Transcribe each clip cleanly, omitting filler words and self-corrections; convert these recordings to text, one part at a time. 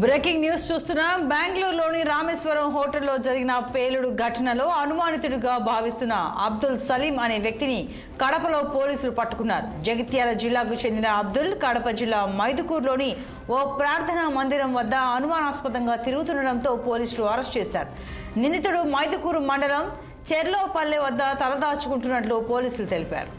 Breaking news చూస్తున్నాం. బెంగళూరులోని రామేశ్వరం హోటల్లో జరిగిన పేలుడు ఘటనలో అనుమానితుడిగా భావిస్తున్న అబ్దుల్ సలీం అనే వ్యక్తిని కడపలో పోలీసులు పట్టుకున్నారు. జగిత్యాల జిల్లాకు చెందిన అబ్దుల్ కడప జిల్లా మైదుకూరులోని ఓ ప్రార్థనా మందిరం వద్ద అనుమానాస్పదంగా తిరుగుతుండటంతో పోలీసులు అరెస్ట్ చేశారు. నిందితుడు మైదుకూరు మండలం చెర్లోపల్లె వద్ద తలదాచుకుంటున్నట్లు పోలీసులు తెలిపారు.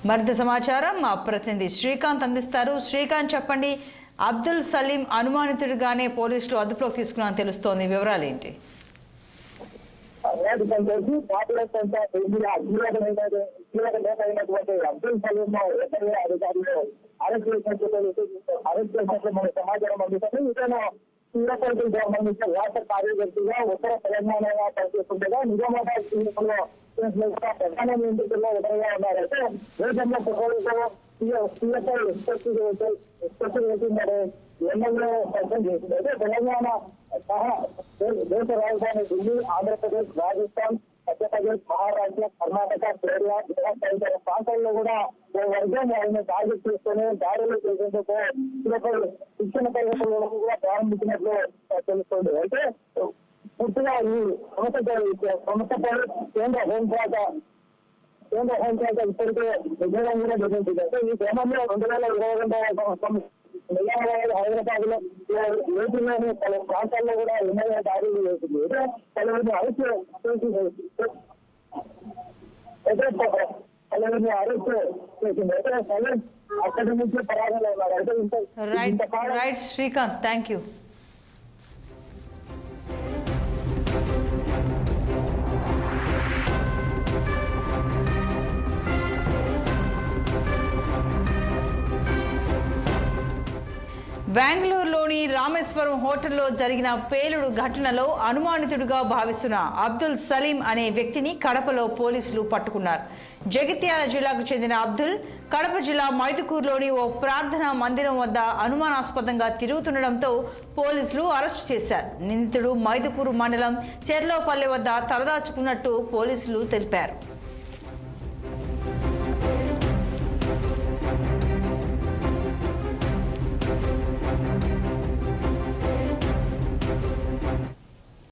మరింత సమాచారం మా ప్రతినిధి శ్రీకాంత్ అందిస్తారు. శ్రీకాంత్, చెప్పండి. అబ్దుల్ సలీం అనుమానితుడిగానే పోలీసులు అదుపులోకి తీసుకున్నారని తెలుస్తోంది, వివరాలు ఏంటి? అబ్దుల్ సలీం అధికారులు అరెస్ట్ చేసినట్లు మనకు సమాచారం అందుతుంది. ఇతను సూర్యాపేటకు సంబంధించిన రాష్ట్ర కార్యదర్శిగా ఉత్తర తెలంగాణగా పనిచేస్తుండగా నిజామాబాద్ జిల్లాలో ప్రధాన నిందితుల్లో ఒకరిగా ఉన్నారైతే దేశంలో ఎమ్మెల్యే పరిచయం చేసింది. అయితే తెలంగాణ సహా దేశ రాజధాని ఢిల్లీ, ఆంధ్రప్రదేశ్, రాజస్థాన్, మధ్యప్రదేశ్, మహారాష్ట్ర, కర్ణాటక, కేరళ, గుజరాత్ తదితర ప్రాంతాల్లో కూడా ఓ వర్గం వారిని టార్గెట్ చేసుకుని దాడులు చేసేందుకు శిక్షణ తరగతులను కూడా ప్రారంభించినట్లు తెలుస్తుంది. అయితే పూర్తిగా ఈ సంస్థపై కేంద్ర హోంశాఖ ఇప్పటికే విజయం కూడా జరిగింది. అయితే ఈ క్రమంలో 2022 సంవత్సరం హైదరాబాద్ లో ఏపీలోని పలు ప్రాంతాల్లో కూడా ఎమ్మెల్యే దాడులు చేసింది. పలువురిని అరెస్ట్ చేసింది. అయితే అక్కడి నుంచి పరాగంలో ఉన్నారు. అయితే రైట్ శ్రీకాంత్, థ్యాంక్ యూ. బెంగళూరులోని రామేశ్వరం హోటల్లో జరిగిన పేలుడు ఘటనలో అనుమానితుడిగా భావిస్తున్న అబ్దుల్ సలీం అనే వ్యక్తిని కడపలో పోలీసులు పట్టుకున్నారు. జగిత్యాల జిల్లాకు చెందిన అబ్దుల్ కడప జిల్లా మైదుకూరులోని ఓ ప్రార్థనా మందిరం వద్ద అనుమానాస్పదంగా తిరుగుతుండటంతో పోలీసులు అరెస్టు చేశారు. నిందితుడు మైదుకూరు మండలం చెర్లోపల్లె వద్ద తలదాచుకున్నట్టు పోలీసులు తెలిపారు.